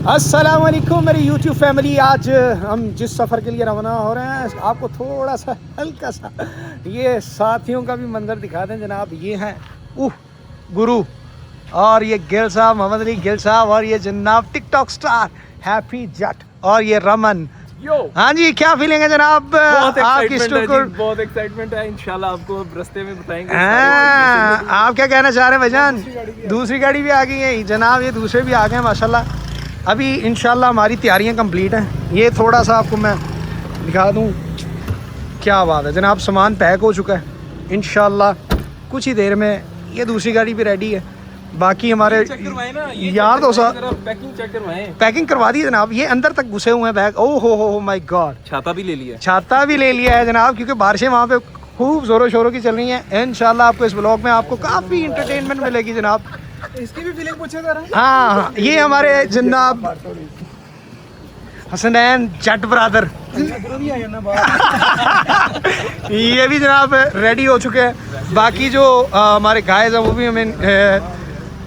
अस्सलाम वालेकुम मेरी यूट्यूब फैमिली। आज हम जिस सफ़र के लिए रवाना हो रहे हैं आपको थोड़ा सा हल्का सा ये साथियों का भी मंजर दिखा दें जनाब। ये हैं गुरु और ये गिल साहब, मोहम्मद अली गिल साहब, और ये जनाब टिकटॉक स्टार हैप्पी जट और ये रमन। हाँ जी, क्या फीलिंग है जनाब? बहुत बहुत एक्साइटमेंट है। इंशाल्लाह आपको रास्ते में बताएंगे। आप क्या कहना चाह रहे हैं भाईजान? दूसरी गाड़ी भी आ गई है जनाब, ये दूसरे भी आ गए हैं माशाल्लाह। अभी इंशाल्लाह हमारी तैयारियां कंप्लीट हैं। ये थोड़ा सा आपको मैं दिखा दूं, क्या बात है जनाब, सामान पैक हो चुका है। इंशाल्लाह कुछ ही देर में ये दूसरी गाड़ी भी रेडी है। बाकी हमारे यार दोस्त पैकिंग करवा दी जनाब। ये अंदर तक घुसे हुए हैं बैग। ओह हो माय गॉड, छाता भी ले लिया है जनाब, क्योंकि बारिशें वहाँ पे खूब ज़ोरों शोरों की चल रही हैं। इंशाल्लाह आपको इस ब्लॉग में आपको काफ़ी इंटरटेनमेंट मिलेगी जनाब। इसकी भी फीलिंग पूछे जरा। हाँ, ये हमारे जनाब हसनैन जट ब्रदर ये भी जनाब रेडी हो चुके हैं। बाकी जो हमारे गाइस हैं वो भी हमें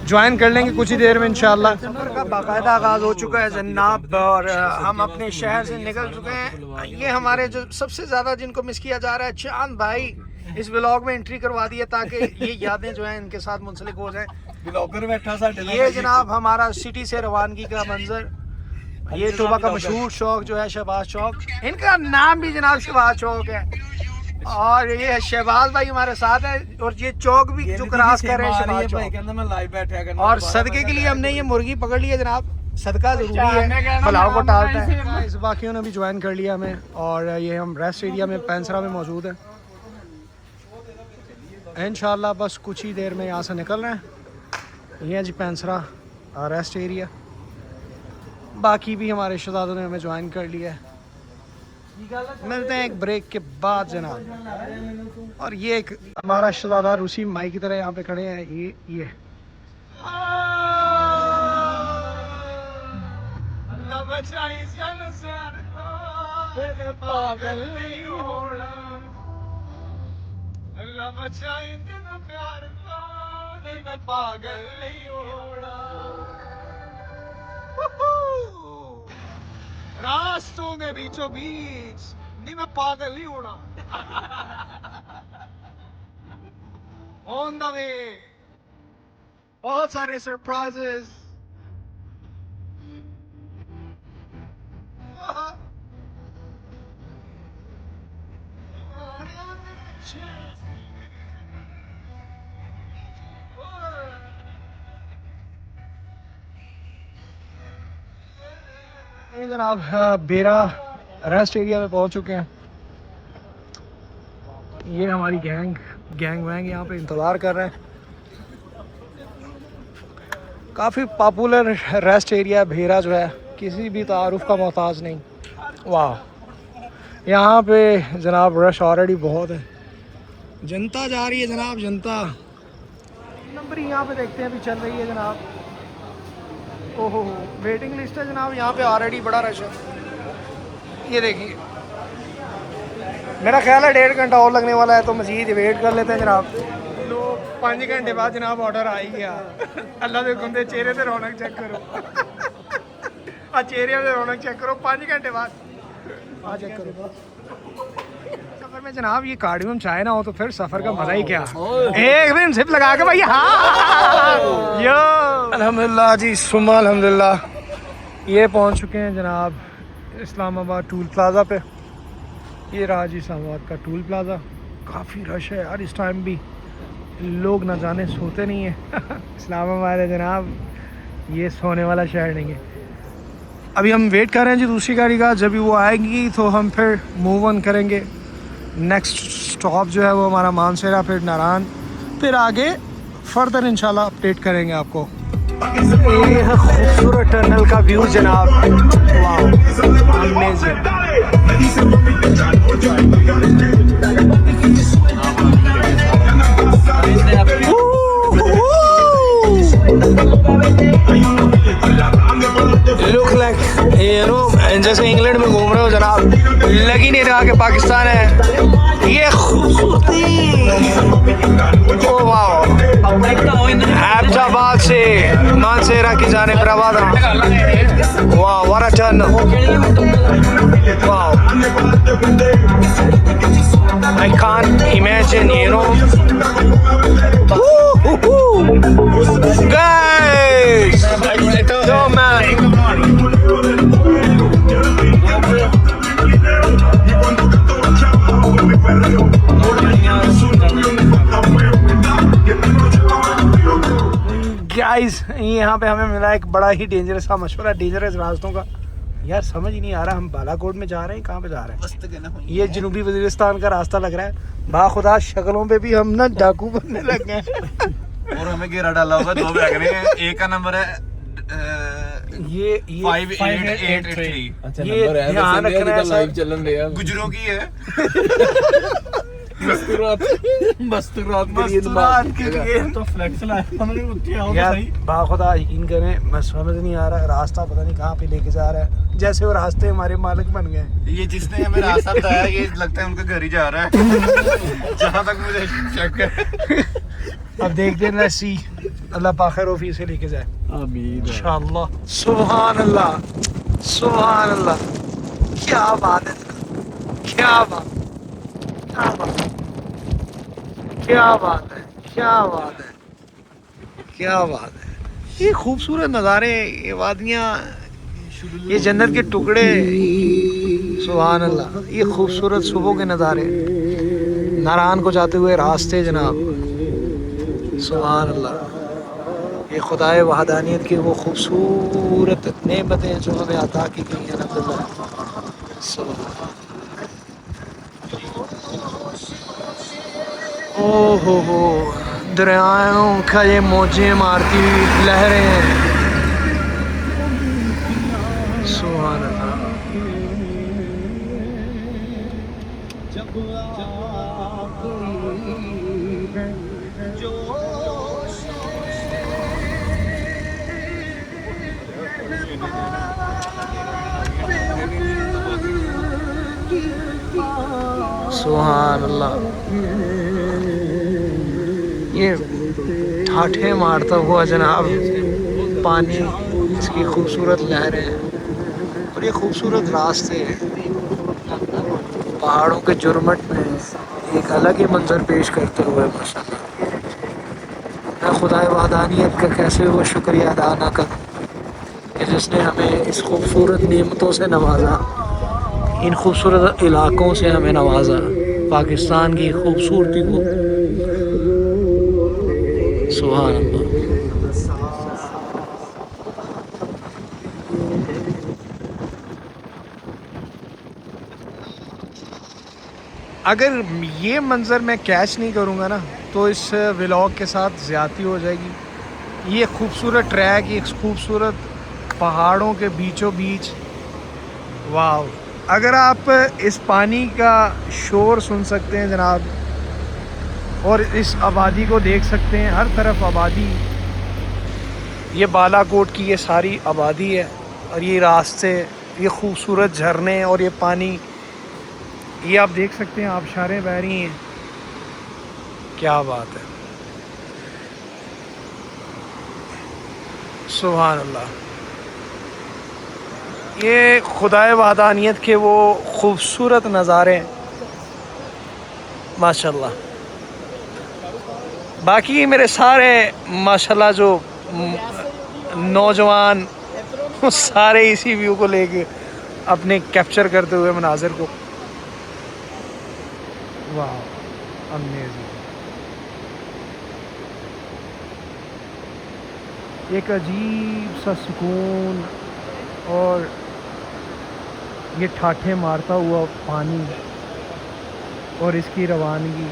ज्वाइन कर लेंगे कुछ ही देर में इंशाल्लाह। सफर का बाकायदा आगाज हो चुका है जनाब और हम अपने शहर से निकल चुके हैं। ये हमारे जो सबसे ज़्यादा जिनको मिस किया जा रहा है, चांद भाई इस व्लॉग में एंट्री करवा दी है ताकि ये यादें जो हैं इनके साथ मुंसलिक हो जाएं। ब्लॉगर बैठा साडे ये जनाब हमारा सिटी से रवानगी का मंजर। ये टोबा का मशहूर चौक जो है शहबाज चौक, इनका नाम भी जनाब शहबाज चौक है। और ये शहबाज भाई हमारे साथ है और ये चौक भी जो क्रॉस कर रहे हैं शहबाज चौक। और सदके के लिए हमने ये मुर्गी पकड़ ली है जनाब, सदका जरूरी है, फलाव को टालता है। इस बाकियों ने भी ज्वाइन कर लिया हमें और ये हम रेस्ट एरिया में पेंसरा में मौजूद है। इंशाल्लाह बस कुछ ही देर में यहाँ से निकल रहे हैं। ये जी पेंसरा रेस्ट एरिया। बाकी भी हमारे रिश्तेदारों ने हमें ज्वाइन कर लिया है। मिलते हैं एक ब्रेक के बाद जनाब। और ये एक हमारा रिश्तेदार उसी माई की तरह यहाँ पे खड़े हैं। ये रास्तों में बीचों बीच नहीं, मैं पागल नहीं होना। ऑन द वे बहुत सारे सरप्राइजेस। जनाब बेरा रेस्ट एरिया में पहुंच चुके हैं। ये हमारी गैंग वैंग यहाँ पे इंतज़ार कर रहे हैं। काफ़ी पॉपुलर रेस्ट एरिया भेरा जो है, किसी भी तारुफ का मोहताज नहीं। वाह, यहाँ पे जनाब रश ऑलरेडी बहुत है, जनता जा रही है जनाब, जनता। नंबर यहाँ पे देखते हैं अभी चल रही है जनाब। ओहो वेटिंग लिस्ट है जनाब, यहाँ पे ऑलरेडी बड़ा रश है। ये देखिए, मेरा ख्याल है 1.5 घंटा और लगने वाला है, तो मज़ीद वेट कर लेते हैं जनाब। लोग 5 घंटे बाद जनाब ऑर्डर आ ही गया। अल्लाह के बंदे चेहरे पे रौनक चेक करो और चेहरे पे रौनक चेक करो 5 घंटे बाद। हाँ चेक करो। सफ़र में जनाब ये कार्डियम चाय ना हो तो फिर सफ़र का मज़ा ही क्या। एक दिन जिप लगा के भाई। हाँ यो अल्हम्दुलिल्लाह जी, सुम्मा अल्हम्दुलिल्लाह। ये पहुंच चुके हैं जनाब इस्लामाबाद टूल प्लाज़ा पे। ये रहा जी इस्लामाबाद का टूल प्लाज़ा। काफ़ी रश है यार, इस टाइम भी लोग ना जाने सोते नहीं है। इस्लामाबाद है जनाब, ये सोने वाला शहर नहीं है। अभी हम वेट कर रहे हैं जी दूसरी गाड़ी का, जब भी वो आएगी तो हम फिर मूव ऑन करेंगे। नेक्स्ट स्टॉप जो है वो हमारा मानसेरा, फिर नारायण, फिर आगे फर्दर इंशाल्लाह अपडेट करेंगे आपको। ये है खूबसूरत टनल का व्यू जनाब, वाह अमेजिंग। Look like जैसे इंग्लैंड में घूम रहे हो जनाब, लग ही नहीं रहा कि पाकिस्तान है। ये खूबसूरती, ओ वाह, हैदराबाद से मानसेरा की जाने पर आवाज, वाह व्हाट अ टर्न, वाह, I can't imagine, you know. Guys, yo man. Guys यहाँ पे हमें मिला एक बड़ा ही डेंजरस सा मशवरा, डेंजरस रास्तों का। यार समझ ही नहीं आ रहा हम बालाकोट में जा रहे हैं, कहाँ पे जा रहे हैं। ये जनूबी वजीरिस्तान का रास्ता लग रहा है। बाखुदा शक्लों पे भी हम ना डाकू बनने लग गए हैं। और हमें घेरा डाला होगा, दो बैग हैं, एक का नंबर है ये 5883। ये ध्यान रखना है लाइव सर। चलन रहे हैं गुजरों की है। मस्तूरात मस्तूरात के लिए तो फ्लेक्स लाया हमने, उठ आओ तो यार सही। बाखुदा यकीन करें, मैं समझ नहीं आ रहा रास्ता, पता नहीं कहाँ पे लेके जा रहा है। जैसे वो रास्ते हमारे मालिक बन गए। ये जिसने हमें रास्ता बताया, ये लगता है उनका घर ही जा रहा है। जहाँ तक मुझे शक है। अब देखते हैं सी अल्लाह पाखिर ऑफिस से लेके जाए आमीन। इंशाअल्लाह। सुभान अल्लाह, सुभान अल्लाह, क्या बात है, क्या बात, क्या बात, क्या बात है, क्या बात है, क्या बात है। ये खूबसूरत नज़ारे, ये वादियाँ, ये जन्नत के टुकड़े, सुभान अल्लाह। ये खूबसूरत सुबह के नज़ारे, नारायण को जाते हुए रास्ते जनाब, सुभान अल्लाह। ये खुदाए वहदानियत की वो खूबसूरत नेमतें जो हमें अता की गई हैं, अल्हम्दुलिल्लाह। सुभान, ओहो हो, दरियाओं का ये मौजें मारती हुई लहरें हैं, सुभान अल्लाह। सुभान अल्लाह। ये ठाठे मारता हुआ जनाब पानी, इसकी खूबसूरत लहरें और ये खूबसूरत रास्ते पहाड़ों के जुर्मट में एक अलग ही मंजर पेश करते हुए, माशाल्लाह। मैं खुदाए वहदानियत का कैसे वो शुक्रिया अदा ना करूं कि जिसने हमें इस खूबसूरत नेमतों से नवाजा, इन खूबसूरत इलाकों से हमें नवाजा, पाकिस्तान की खूबसूरती को। सुभान अल्लाह। अगर ये मंज़र मैं कैच नहीं करूँगा ना तो इस व्लॉग के साथ ज़्यादती हो जाएगी। ये खूबसूरत ट्रैक, ये खूबसूरत पहाड़ों के बीचों बीच, वाह। अगर आप इस पानी का शोर सुन सकते हैं जनाब, और इस आबादी को देख सकते हैं, हर तरफ आबादी, ये बालाकोट की ये सारी आबादी है, और ये रास्ते, ये खूबसूरत झरने और ये पानी, ये आप देख सकते हैं, आबशारें बह रही हैं, क्या बात है, सुभान अल्लाह। ये खुदाए वहदानियत के वो खूबसूरत नज़ारे, माशाल्लाह। बाकी मेरे सारे माशाल्लाह जो नौजवान, वो सारे इसी व्यू को लेके अपने कैप्चर करते हुए मनाजिर को, वाह, अमेजिंग। एक अजीब सा सुकून और ये ठाठे मारता हुआ पानी और इसकी रवानगी,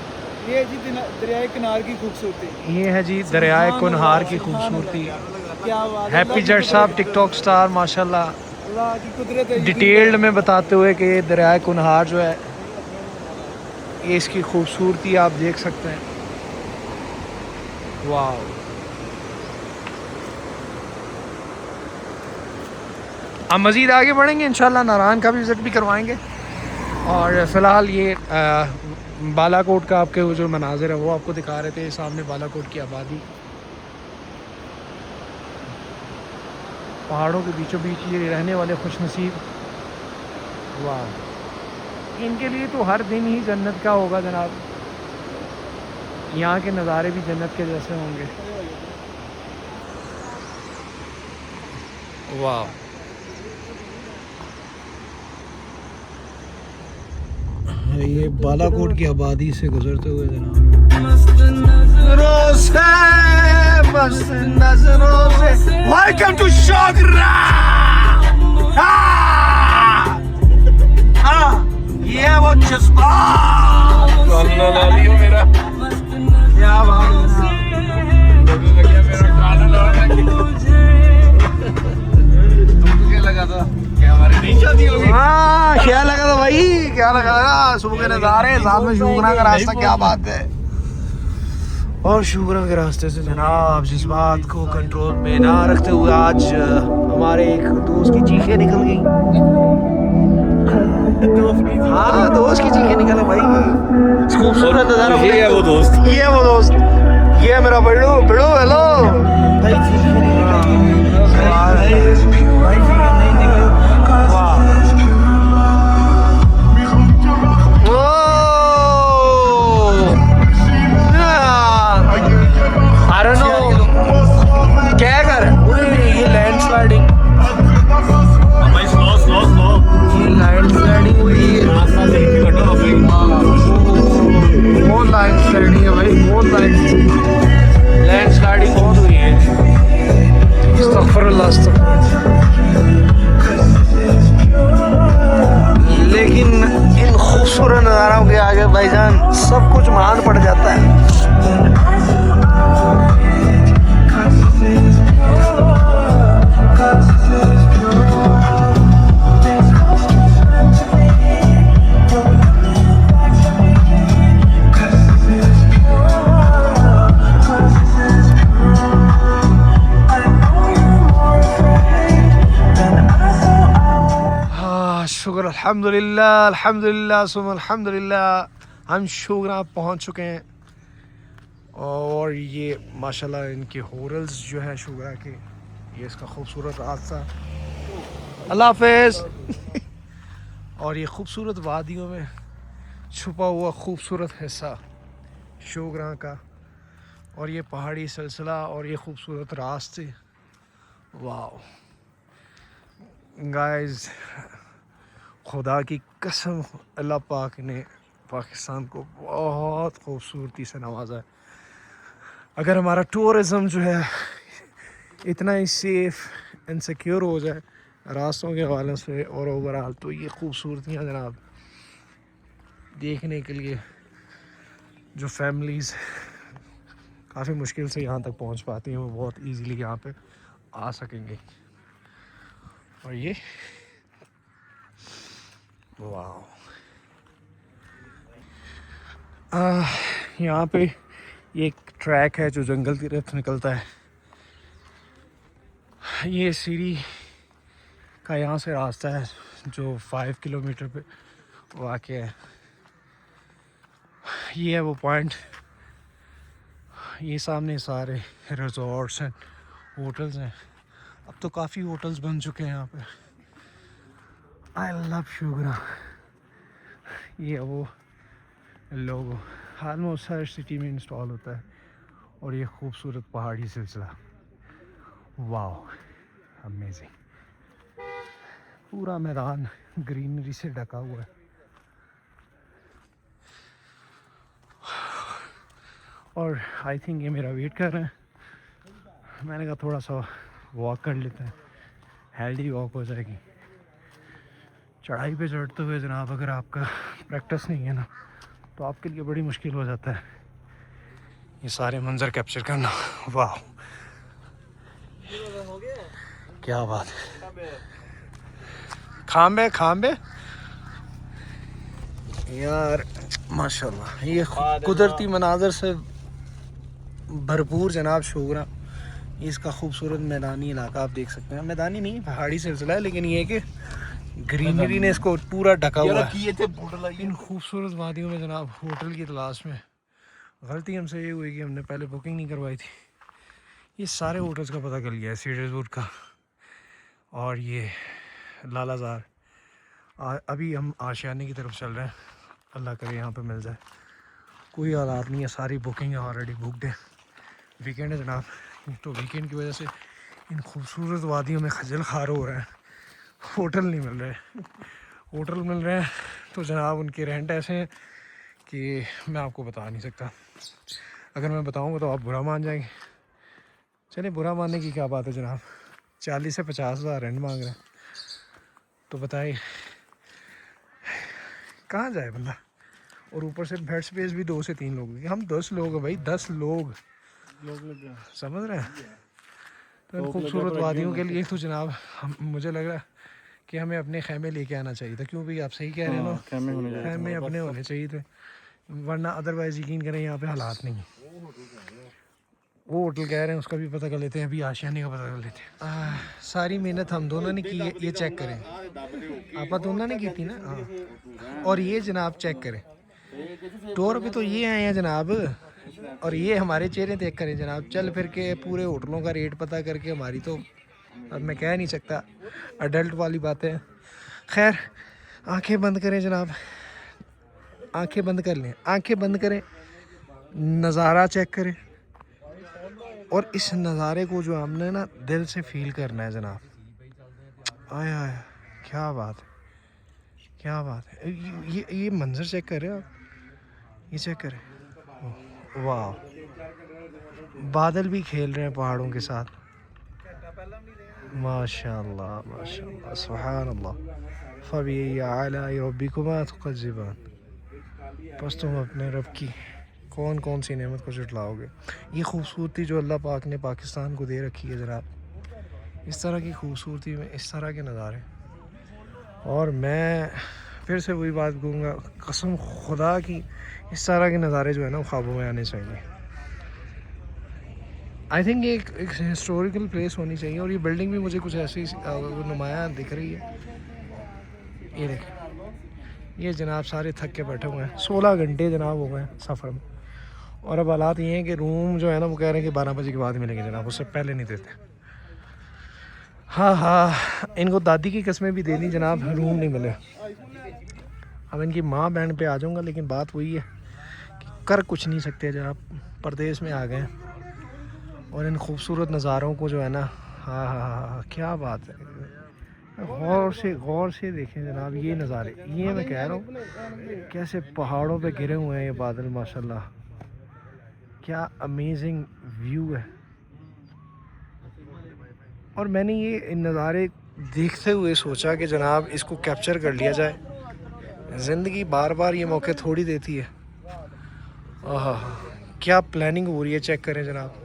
ये जी दरियाए किनार की खूबसूरती। ये है जी दरियाए कुनहार की खूबसूरती। क्या बात है। हैप्पी जट साहब टिकटॉक स्टार, माशाल्लाह, अल्लाह की कुदरत है। डिटेल्ड में बताते हुए कि ये दरियाए कुनहार जो है, ये इसकी खूबसूरती आप देख सकते हैं, वाह। हम मज़ीद आगे बढ़ेंगे इंशाल्लाह, नारायण का भी विज़िट भी करवाएंगे। और फ़िलहाल ये बालाकोट का आपके वो जो मनाजिर है वो आपको दिखा रहे थे, सामने बालाकोट की आबादी, पहाड़ों के बीचों बीच ये रहने वाले खुशनसीब, वाह, इनके लिए तो हर दिन ही जन्नत का होगा जनाब। यहाँ के नज़ारे भी जन्नत के जैसे होंगे। वाह, ये बालाकोट की आबादी से गुजरते हुए जनाब, वेलकम टू शोगरा। ये वो जज्बात मेरा क्या बात तुमको क्या लगा था कि हमारी नहीं शादी होगी? हाँ, क्या लगा था भाई, क्या लगा था? सुबह के नज़ारे, साथ में शुगरा का रास्ता, क्या बात है। और शुगरा के रास्ते से जनाब जज्बात को कंट्रोल में ना रखते हुए आज हमारे एक दोस्त की चीखें निकल गई। हाँ, दोस्त की चीखें निकल भाई। खूबसूरत नज़ारा। ये है वो दोस्त, ये है वो दोस्त, ये है मेरा बड़ू बड़ू। हेलो भाई, क्या कर ये लैंडस्लाइडिंग, भाई स्लो स्लो स्लो, ये लैंडस्लाइडिंग हुई है, बहुत लैंडस्लाइडिंग है भाई, बहुत लैंडस्लाइडिंग बहुत हुई है। अस्तगफिरुल्लाह, लेकिन इन खूबसूरत नज़ारों के आगे भाईजान सब कुछ महान पड़ जाता है। शुक्र अल्हम्दुलिल्लाह, अल्हम्दुलिल्लाह सुम अल्हम्दुलिल्लाह, हम शुगरा पहुंच चुके हैं। और ये माशाल्लाह इनके होटल्स जो है शुगरा के, ये इसका खूबसूरत रास्ता। अल्लाह हाफ़िज़। और ये खूबसूरत वादियों में छुपा हुआ खूबसूरत हिस्सा शुगरा का, और ये पहाड़ी सिलसिला और ये खूबसूरत रास्ते, वाह गाइस, खुदा की कसम अल्लाह पाक ने पाकिस्तान को बहुत खूबसूरती से नवाजा है। अगर हमारा टूरिज़म जो है इतना ही सेफ़ एंड सिक्योर हो जाए रास्तों के हवाले से और ओवरऑल, तो ये खूबसूरतियाँ जनाब देखने के लिए जो फैमिलीज़ काफ़ी मुश्किल से यहाँ तक पहुँच पाती हैं, वो बहुत इजीली यहाँ पे आ सकेंगे। और ये वाह, यहाँ पे ये एक ट्रैक है जो जंगल की तरफ निकलता है। ये सीरी का यहाँ से रास्ता है जो 5 किलोमीटर पे वाक़ है। ये है वो पॉइंट, ये सामने सारे रिजॉर्ट्स हैं, होटल्स हैं। अब तो काफ़ी होटल्स बन चुके हैं यहाँ पे। आई लव शुगरा, ये वो लोगो ऑलमोस्ट हर सिटी में इंस्टॉल होता है। और ये खूबसूरत पहाड़ी सिलसिला, वाह अमेजिंग, पूरा मैदान ग्रीनरी से ढका हुआ है। और आई थिंक ये मेरा वेट कर रहे हैं, मैंने कहा थोड़ा सा वॉक कर लेते हैं, हेल्दी वॉक हो जाएगी। चढ़ाई पे चढ़ते हुए जनाब अगर आपका प्रैक्टिस नहीं है ना, तो आपके लिए बड़ी मुश्किल हो जाता है ये सारे मंजर कैप्चर करना। वाह क्या बात है, खांबे खांबे यार माशाल्लाह, ये कुदरती मनाजर से भरपूर जनाब शुगरा। ये इसका खूबसूरत मैदानी इलाका आप देख सकते हैं। मैदानी नहीं, पहाड़ी सिलसिला है, लेकिन ये है कि ग्रीनरी ने इसको पूरा ढका हुआ है। इन खूबसूरत वादियों में जनाब होटल की तलाश में गलती हमसे ये हुई कि हमने पहले बुकिंग नहीं करवाई थी। ये सारे होटल्स का पता कर लिया है, सीडर्सवुड का और ये लालाजार। अभी हम आशियाने की तरफ चल रहे हैं, अल्लाह करे यहाँ पे मिल जाए। कोई हालात नहीं है, सारी बुकिंग ऑलरेडी बुकड है। वीकेंड है जनाब, तो वीकेंड की वजह से इन खूबसूरत वादियों में खजल खार हो रहा है। होटल नहीं मिल रहे, होटल मिल रहे हैं तो जनाब उनके रेंट ऐसे हैं कि मैं आपको बता नहीं सकता। अगर मैं बताऊंगा तो आप बुरा मान जाएंगे। चलिए, बुरा मानने की क्या बात है जनाब, 40 से 50 हज़ार रेंट मांग रहे हैं, तो बताइए कहाँ जाए बंदा। और ऊपर से बेड स्पेस भी 2 से 3 लोग, हम 10 लोग हैं भाई, 10 लोग समझ रहे हैं। तो खूबसूरत वादियों के लिए तो जनाब मुझे लग रहा है कि हमें अपने खैमे लेके आना चाहिए था। क्यों भाई, आप सही कह रहे हैं ना, खैमे अपने होने चाहिए थे, वरना अदरवाइज़ यकीन करें यहाँ पे हालात नहीं है। वो होटल कह रहे हैं उसका भी पता कर लेते हैं, अभी आशियाने का पता कर लेते हैं। सारी मेहनत हम दोनों ने की है, ये चेक करें, आप दोनों ने की थी ना। हाँ, और ये जनाब चेक करें, टूर पे तो ये आए हैं जनाब, और ये हमारे चेहरे देख करें जनाब। चल फिर के पूरे होटलों का रेट पता करके हमारी तो अब मैं कह नहीं सकता, अडल्ट वाली बातें। खैर, आंखें बंद करें जनाब, आंखें बंद कर लें, आंखें बंद करें, नज़ारा चेक करें, और इस नज़ारे को जो हमने ना दिल से फील करना है जनाब। आया आया, क्या बात है, क्या बात है। ये मंजर चेक करें आप, ये चेक करें, वाह, बादल भी खेल रहे हैं पहाड़ों के साथ, माशाअल्लाह माशाअल्लाह, सुभानअल्लाह। फबी आलाई रब्बिकुमा तुकज़्ज़िबान, बस तुम अपने रब की कौन कौन सी नेमत को जुटलाओगे। ये खूबसूरती जो अल्लाह पाक ने पाकिस्तान को दे रखी है जनाब, इस तरह की खूबसूरती में इस तरह के नज़ारे। और मैं फिर से वही बात कहूँगा, कसम खुदा की, इस तरह के नज़ारे जो है ना ख्वाबों में आने चाहिए। आई थिंक ये एक हिस्टोरिकल प्लेस होनी चाहिए। और ये बिल्डिंग भी मुझे कुछ ऐसी नुमाया दिख रही है। ये देखें, ये जनाब सारे थक के बैठे हुए हैं, 16 घंटे जनाब हो गए सफ़र में। और अब हालात ये हैं कि रूम जो है ना वो कह रहे हैं कि 12 बजे के बाद मिलेंगे जनाब, उससे पहले नहीं देते। हाँ हाँ, इनको दादी की कस्में भी दे दी जनाब, रूम नहीं मिले। अब इनकी माँ बहन पे आ जाऊँगा, लेकिन बात वही है कि कर कुछ नहीं सकते जनाब, परदेश में आ गए हैं। और इन खूबसूरत नज़ारों को जो है ना, हाँ हाँ हाँ, क्या बात है, गौर से देखें जनाब ये नज़ारे। ये मैं कह रहा हूँ कैसे पहाड़ों पे गिरे हुए हैं ये बादल, माशाल्लाह, क्या अमेजिंग व्यू है। और मैंने ये नज़ारे देखते हुए सोचा कि जनाब इसको कैप्चर कर लिया जाए। ज़िंदगी बार बार ये मौके थोड़ी देती है। आहा, क्या प्लानिंग हो रही है, चेक करें जनाब।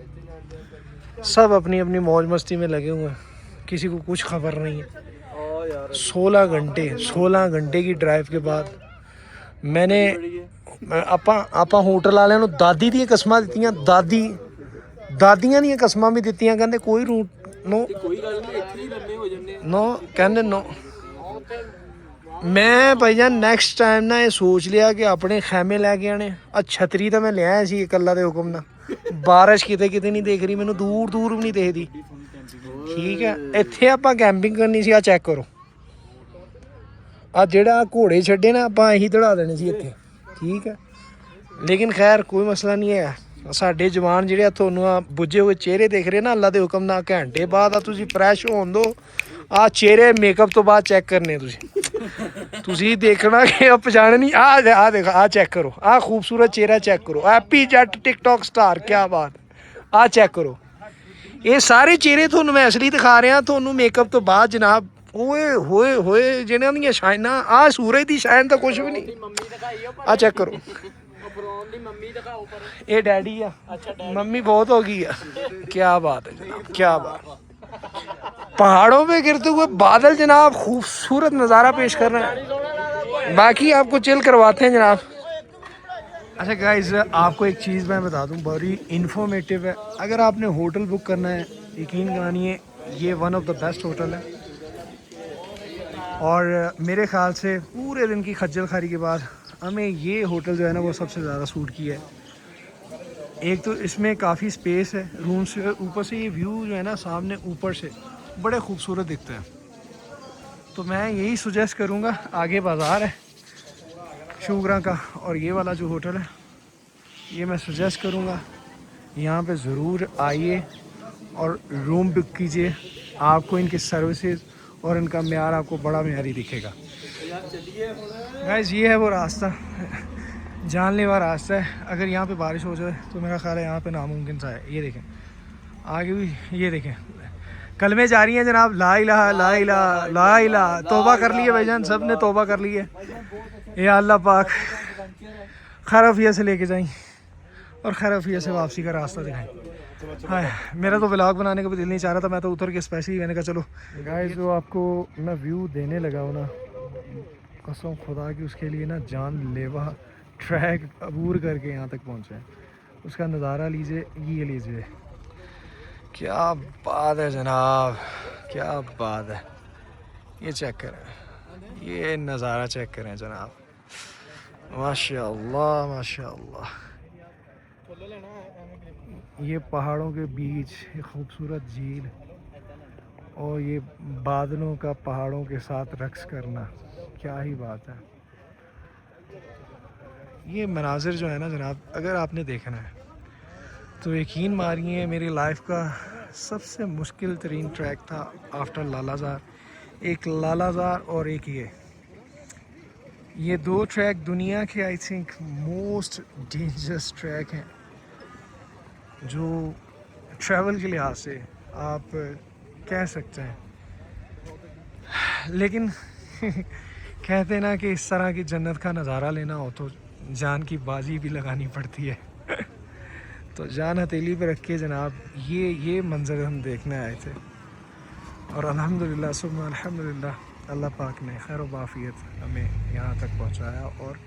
सब अपनी अपनी मौज मस्ती में लगे हुए हैं, किसी को कुछ खबर नहीं है। 16 घंटे की ड्राइव के बाद मैंने ਆਪਾਂ होटल वाले ਨੂੰ दादी ਦੀਆਂ ਕਸਮਾਂ ਦਿੱਤੀਆਂ, ਦਾਦੀਆਂ ਦੀਆਂ ਕਸਮਾਂ ਵੀ ਦਿੱਤੀਆਂ, ਕਹਿੰਦੇ ਕੋਈ ਰੂਟ नो, ਕੋਈ ਗੱਲ ਨਹੀਂ, ਇੱਥੇ ਹੀ ਲੰਮੇ ਹੋ ਜੰਨੇ नो, ਕਹਿੰਦੇ नो। मैं भाईजान नेक्स्ट टाइम ना ये सोच लिया कि अपने खैमे लैके आने। छतरी तो मैं लिया सी कला के हुक्म ना, बारिश किते किते नहीं देख रही, मैनू दूर दूर भी नहीं देखती। ठीक है, इत्थे आपां कैंपिंग करनी सी। आ चेक करो, आ जेड़ा घोड़े छड्डे ना आपां यही दड़ा देने सी इत्थे। ठीक है, लेकिन खैर कोई मसला नहीं है। साडे जवान जिहड़े तुहानू बुझे हुए चेहरे देख रहे ना, अल्लाह के हुक्म नाल घंटे बाद आ तुसीं फ्रैश होण दो। आ चेहरे मेकअप तो बाद चेक करने तुसीं देखना कि पछाण नहीं। आ देखो, आ चेक करो, आ खूबसूरत चेहरा चेक करो, हैप्पी जट टिकटॉक स्टार, क्या बात। आ चेक करो, ये सारे चेहरे तुहानू मैं असली दिखा रहा, तुहानू मेकअप तो बाद जनाब। ओए होए होए, जिन्हां दी शाइना, आ सूरज दी शाइन तो कुछ भी नहीं। आ चेक करो, ये डैडी आ, मम्मी बहुत हो गई है। क्या बात है जनाब, क्या बात। पहाड़ों पे गिरते हुए बादल जनाब, खूबसूरत नज़ारा पेश कर रहे हैं। बाकी आपको चिल करवाते हैं जनाब। अच्छा गाइस, आपको एक चीज़ मैं बता दूं, बड़ी इन्फॉर्मेटिव है। अगर आपने होटल बुक करना है यकीन मानिए ये one of the best hotel है। और मेरे ख्याल से पूरे दिन की खज्जल खारी के बाद हमें ये होटल जो है ना वो सबसे ज़्यादा सूट किया है। एक तो इसमें काफ़ी स्पेस है, रूम से ऊपर से ये व्यू जो है ना सामने ऊपर से बड़े खूबसूरत दिखते हैं। तो मैं यही सुजेस्ट करूँगा, आगे बाज़ार है शूगरा का और ये वाला जो होटल है ये मैं सुजेस्ट करूँगा यहाँ पे ज़रूर आइए और रूम बुक कीजिए। आपको इनकी सर्विसेज और इनका म्यार आपको बड़ा म्यारी दिखेगा। गाइस ये है वो रास्ता, जानलेवा रास्ता है। अगर यहाँ पे बारिश हो जाए तो मेरा ख्याल है यहाँ पे नामुमकिन सा है। ये देखें आगे भी, ये देखें कलमे जा रही हैं जनाब, ला इलाहा ला इलाहा ला इलाहा। तौबा कर लिए भाईजान, सब ने तौबा कर ली है। या अल्लाह पाक खैरफिया से लेके जाएं और खैरफिया से वापसी का रास्ता दिखाएं। हाँ, मेरा तो व्लॉग बनाने का भी दिल नहीं चाह रहा था, मैं तो उतर के स्पेशली मैंने कहा चलो गाइस जो आपको मैं व्यू देने लगा हूँ ना, कसम खुदा की उसके लिए ना जानलेवा ट्रैक अबूर करके यहाँ तक पहुँचे हैं। उसका नज़ारा लीजिए, ये लीजिए, क्या बात है जनाब, क्या बात है। ये चेक करें, ये नज़ारा चेक करें जनाब, माशाअल्लाह माशाअल्लाह। ये पहाड़ों के बीच ये खूबसूरत झील और ये बादलों का पहाड़ों के साथ रक्स करना, क्या ही बात है। ये मनाजिर जो है ना जनाब, अगर आपने देखना है तो यकीन मानिए मेरी लाइफ का सबसे मुश्किल तरीन ट्रैक था आफ्टर लालाजार। एक लालाजार और एक ये दो ट्रैक दुनिया के I think most dangerous track हैं जो ट्रैवल के लिहाज से आप कह सकते हैं। लेकिन कहते हैं ना कि इस तरह की जन्नत का नज़ारा लेना हो तो जान की बाजी भी लगानी पड़ती है। तो जान हथेली पे रख के जनाब ये मंजर हम देखने आए थे और अल्हम्दुलिल्लाह सुब्हान अल्हम्दुलिल्लाह अल्लाह पाक ने खैर वाफियत हमें यहाँ तक पहुँचाया और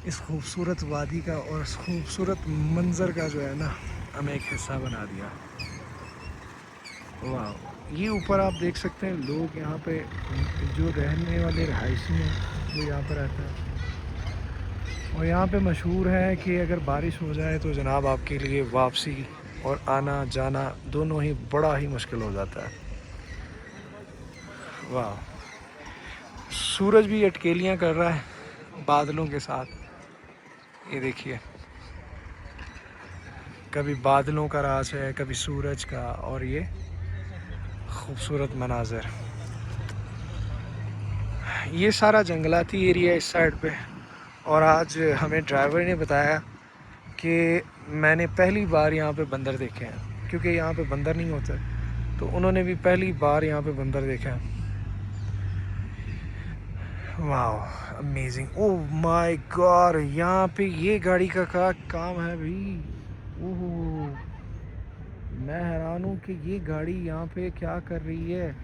इस खूबसूरत वादी का और इस खूबसूरत मंजर का जो है ना हमें एक हिस्सा बना दिया। वाह, ये ऊपर आप देख सकते हैं लोग यहाँ पे जो रहने वाले रहायशी हैं वो यहाँ पर रहते हैं। और यहाँ पे मशहूर है कि अगर बारिश हो जाए तो जनाब आपके लिए वापसी और आना जाना दोनों ही बड़ा ही मुश्किल हो जाता है। वाह, सूरज भी अटकेलियाँ कर रहा है बादलों के साथ, ये देखिए कभी बादलों का राज है कभी सूरज का, और ये खूबसूरत मनाज़र। ये सारा जंगलाती एरिया इस साइड पे। और आज हमें ड्राइवर ने बताया कि मैंने पहली बार यहाँ पे बंदर देखे हैं, क्योंकि यहाँ पे बंदर नहीं होते, तो उन्होंने भी पहली बार यहाँ पे बंदर देखा है। वाह अमेजिंग, ओह माय गॉड, यहाँ पे ये गाड़ी का क्या काम है भाई। ओह, मैं हैरान हूँ कि ये गाड़ी यहाँ पे क्या कर रही है।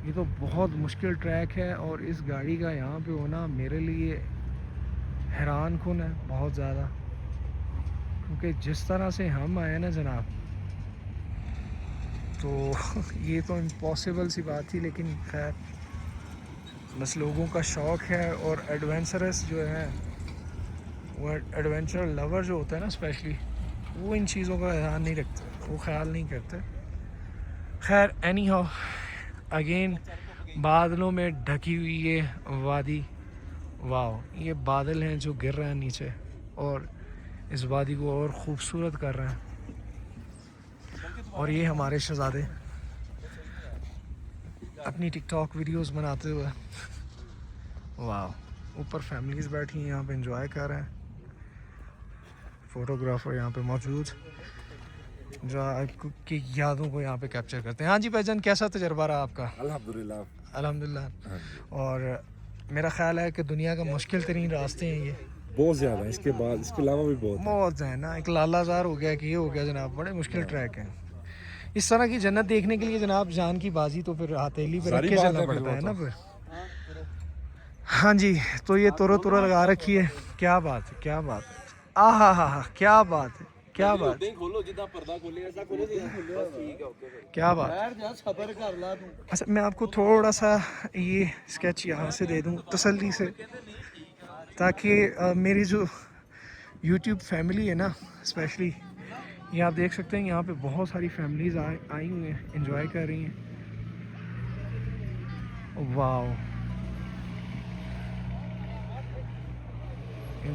ये तो बहुत मुश्किल ट्रैक है और इस गाड़ी का यहाँ पे होना मेरे लिए हैरान कुन है बहुत ज़्यादा, क्योंकि जिस तरह से हम आए ना जनाब तो ये तो इम्पॉसिबल सी बात थी। लेकिन खैर बस लोगों का शौक़ है और एडवेंचरस जो है वो एडवेंचर लवर जो होता है ना स्पेशली, वो इन चीज़ों का ध्यान नहीं रखते, वो ख्याल नहीं करते। खैर एनी हाउ, अगेन बादलों में ढकी हुई ये वादी, वाह, ये बादल हैं जो गिर रहे हैं नीचे और इस वादी को और ख़ूबसूरत कर रहे हैं। और ये हमारे शहज़ादे अपनी टिकटॉक वीडियोस बनाते हुए, वाह, ऊपर फैमिलीज़ बैठी हैं यहाँ पे एंजॉय कर रहे हैं। फ़ोटोग्राफ़र यहाँ पे मौजूद जो आपकी यादों को यहाँ पे कैप्चर करते हैं। हाँ जी भाईजान, कैसा तजर्बा रहा आपका? अल्हम्दुलिल्लाह अल्हम्दुलिल्लाह। और मेरा ख्याल है कि दुनिया का मुश्किल तरीन रास्ते हैं ये, बहुत ज़्यादा, इसके बाद इसके अलावा भी बहुत है ना। एक लालाजार हो गया कि ये हो गया जनाब, बड़े मुश्किल ट्रैक हैं। इस तरह की जन्नत देखने के लिए जनाब जान की बाजी तो फिर हथेली पे रख के चलना पड़ता है ना फिर। हाँ जी, तो ये तोरो तोरो लगा रखी है, क्या बात है, क्या बात है, आहा हा हा, क्या बात है। क्या बात, खोलो जितना पर्दा खोले ऐसा खोलो बस ठीक है ओके क्या बात। यार जा सबर कर ला तू। अच्छा मैं आपको थोड़ा सा ये स्केच यहाँ से दे दूँ तसल्ली से, ताकि मेरी जो यूट्यूब फैमिली है ना, स्पेशली ये आप देख सकते हैं यहाँ पे बहुत सारी फैमिलीज़ आई हुई हैं, एंजॉय कर रही हैं। वाह,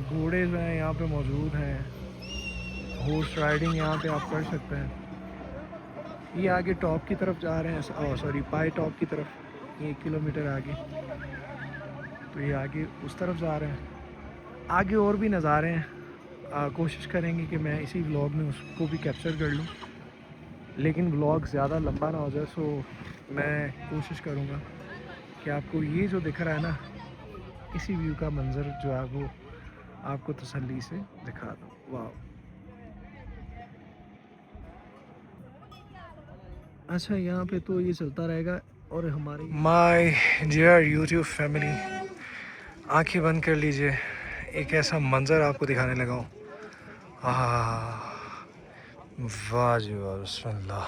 घोड़े जो हैं यहाँ पे मौजूद हैं, हॉर्स राइडिंग यहाँ पे आप कर सकते हैं। ये आगे टॉप की तरफ जा रहे हैं, सॉरी पाई टॉप की तरफ, ये 1 किलोमीटर आगे, तो ये आगे उस तरफ जा रहे हैं। आगे और भी नज़ारे हैं, कोशिश करेंगे कि मैं इसी व्लॉग में उसको भी कैप्चर कर लूँ, लेकिन व्लॉग ज़्यादा लंबा ना हो जाए। सो मैं कोशिश करूँगा कि आपको ये जो दिख रहा है ना, इसी व्यू का मंज़र जो है वो आपको तसल्ली से दिखा दूँ। वाह, अच्छा यहाँ पे तो ये चलता रहेगा। और हमारे माय डियर यूट्यूब फैमिली, आंखें बंद कर लीजिए, एक ऐसा मंज़र आपको दिखाने लगा हूँ। वाह जी वाह, बिस्मिल्लाह।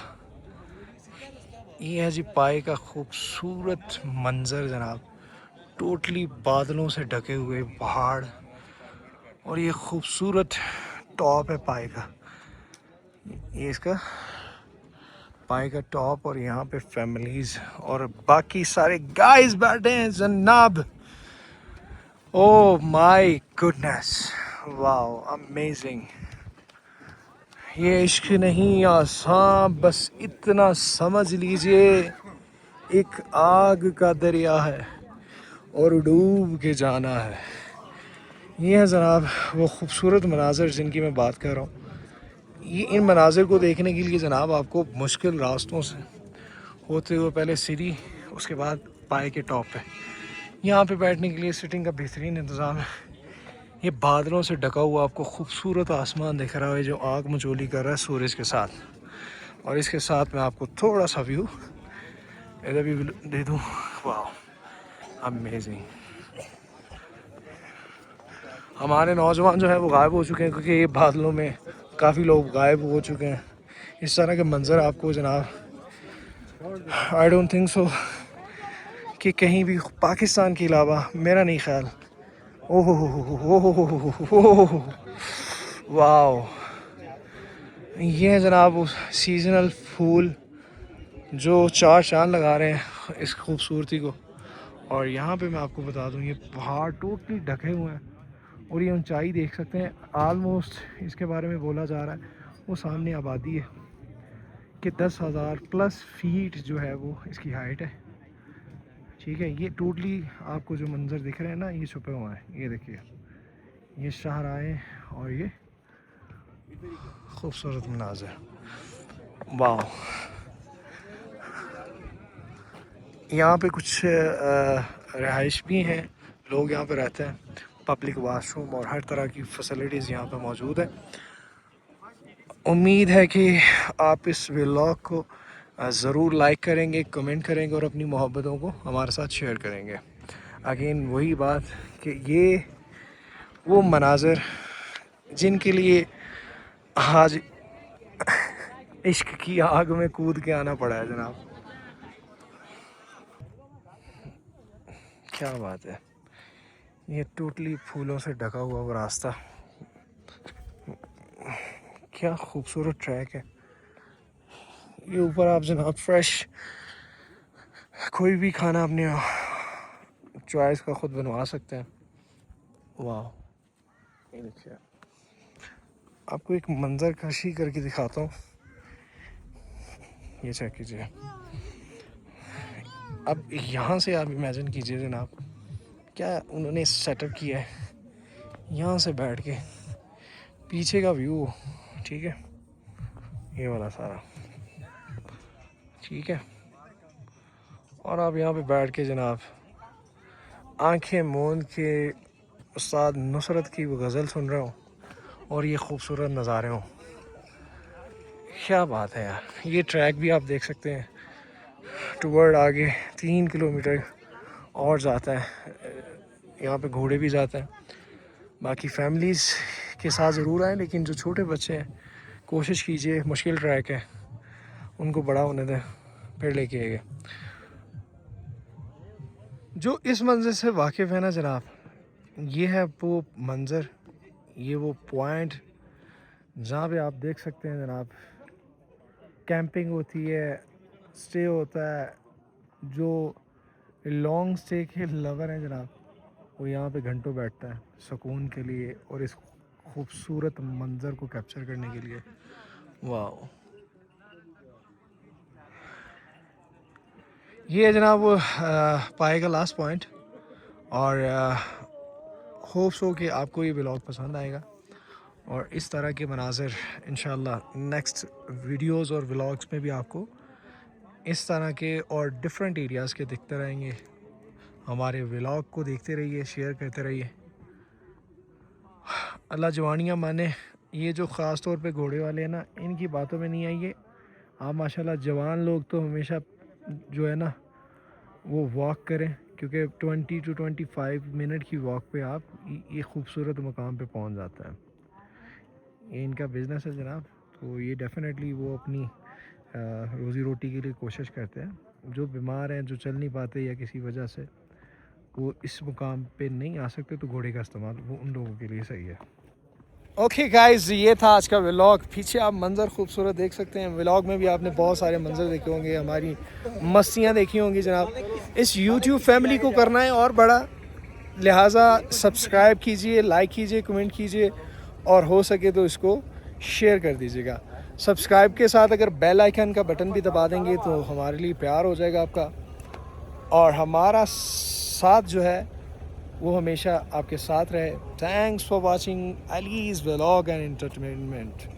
ये है जी पाई का खूबसूरत मंज़र जनाब, टोटली बादलों से ढके हुए पहाड़, और ये खूबसूरत टॉप है पाई का, ये इसका पाई का टॉप, और यहाँ पे फैमिलीज़ और बाकी सारे गाइस बैठे हैं जनाब। Oh my goodness, wow amazing. ये इश्क नहीं आसान, बस इतना समझ लीजिए एक आग का दरिया है और डूब के जाना है। ये है जनाब वो खूबसूरत मनाज़र जिनकी मैं बात कर रहा हूँ। ये इन मनाज़र को देखने के लिए जनाब आपको मुश्किल रास्तों से होते हुए पहले सीढ़ी, उसके बाद पाए के टॉप पे, यहाँ पे बैठने के लिए सिटिंग का बेहतरीन इंतज़ाम है। ये बादलों से ढका हुआ आपको खूबसूरत आसमान दिख रहा है जो आग मचोली कर रहा है सूरज के साथ, और इसके साथ मैं आपको थोड़ा सा व्यू इधर भी दे दूँ। वाह अमेजिंग। हमारे नौजवान जो है वो गायब हो चुके हैं, क्योंकि ये बादलों में काफ़ी लोग गायब हो चुके हैं। इस तरह के मंज़र आपको जनाब आई डोंट थिंक सो कि कहीं भी पाकिस्तान के अलावा, मेरा नहीं ख्याल। ओह वाह, ये है जनाब वो सीजनल फूल जो चार चांद लगा रहे हैं इस खूबसूरती को। और यहाँ पे मैं आपको बता दूँ, ये पहाड़ टोटली ढके हुए हैं, और ये ऊंचाई देख सकते हैं आलमोस्ट, इसके बारे में बोला जा रहा है वो सामने आबादी है कि 10,000 प्लस फीट जो है वो इसकी हाइट है। ठीक है, ये टोटली आपको जो मंज़र दिख रहे हैं ना, ये छुपे हुए हैं। ये देखिए, ये शाहराएँ और ये खूबसूरत मनाज़र। वाह, यहाँ पे कुछ रहाइश भी हैं, लोग यहाँ पे रहते हैं, पब्लिक वाशरूम और हर तरह की फैसिलिटीज़ यहाँ पे मौजूद है। उम्मीद है कि आप इस व्लॉग को ज़रूर लाइक करेंगे, कमेंट करेंगे और अपनी मोहब्बतों को हमारे साथ शेयर करेंगे। अगेन वही बात कि ये वो मनाज़र जिनके लिए आज इश्क की आग में कूद के आना पड़ा है जनाब। क्या बात है, ये टोटली फूलों से ढका हुआ वो रास्ता, क्या खूबसूरत ट्रैक है। ये ऊपर आप जनाब फ्रेश कोई भी खाना अपने चॉइस का ख़ुद बनवा सकते हैं। वाह, ये देखिए, आपको एक मंज़र कशी करके दिखाता हूँ, ये चेक कीजिए। अब यहाँ से आप इमेजिन कीजिए जनाब क्या उन्होंने सेटअप किया है, यहाँ से बैठ के पीछे का व्यू, ठीक है, ये वाला सारा, ठीक है, और आप यहाँ पे बैठ के जनाब आंखें मूंद के उस्ताद नुसरत की वो गज़ल सुन रहे हो और ये खूबसूरत नज़ारे हों। क्या बात है यार। ये ट्रैक भी आप देख सकते हैं टुवर्ड आगे 3 किलोमीटर और जाता है, यहाँ पे घोड़े भी जाते हैं। बाकी फैमिलीज़ के साथ ज़रूर आए, लेकिन जो छोटे बच्चे हैं कोशिश कीजिए, मुश्किल ट्रैक है, उनको बड़ा होने दें फिर लेके आइए। जो इस मंज़र से वाकिफ़ है ना जनाब, ये है वो मंज़र, ये वो पॉइंट जहाँ पे आप देख सकते हैं जनाब कैंपिंग होती है, स्टे होता है। जो लॉन्ग स्टे के लवर हैं जनाब, वो यहाँ पे घंटों बैठता है सुकून के लिए और इस खूबसूरत मंज़र को कैप्चर करने के लिए। वाह, ये है जनाब वो पाए का लास्ट पॉइंट। और होप्स हो कि आपको ये व्लॉग पसंद आएगा और इस तरह के मनाज़र इंशाल्लाह नेक्स्ट वीडियोस और व्लॉग्स में भी आपको इस तरह के और डिफरेंट एरियाज़ के दिखते रहेंगे। हमारे व्लॉग को देखते रहिए, शेयर करते रहिए। अल्लाह जवानियाँ माने। ये जो ख़ास तौर पे घोड़े वाले हैं ना, इनकी बातों में नहीं आइए आप। माशाल्लाह जवान लोग तो हमेशा जो है ना वो वॉक करें, क्योंकि 20 to 25 मिनट की वॉक पे आप ये खूबसूरत मकाम पे पहुंच जाता है। ये इनका बिज़नेस है जनाब, तो ये डेफिनेटली वो अपनी रोज़ी रोटी के लिए कोशिश करते हैं। जो बीमार हैं, जो चल नहीं पाते या किसी वजह से वो इस मुकाम पे नहीं आ सकते, तो घोड़े का इस्तेमाल वो उन लोगों के लिए सही है। ओके गाइस, ये था आज का व्लॉग। पीछे आप मंज़र खूबसूरत देख सकते हैं। व्लॉग में भी आपने बहुत सारे मंज़र देखे होंगे, हमारी मस्तियाँ देखी होंगी जनाब। इस YouTube फैमिली को करना है और बड़ा, लिहाजा सब्सक्राइब कीजिए, लाइक कीजिए, कमेंट कीजिए और हो सके तो इसको शेयर कर दीजिएगा। सब्सक्राइब के साथ अगर बेल आइकन का बटन भी दबा देंगे तो हमारे लिए प्यार हो जाएगा आपका, और हमारा साथ जो है वो हमेशा आपके साथ रहे। Thanks for watching Ali's vlog and entertainment.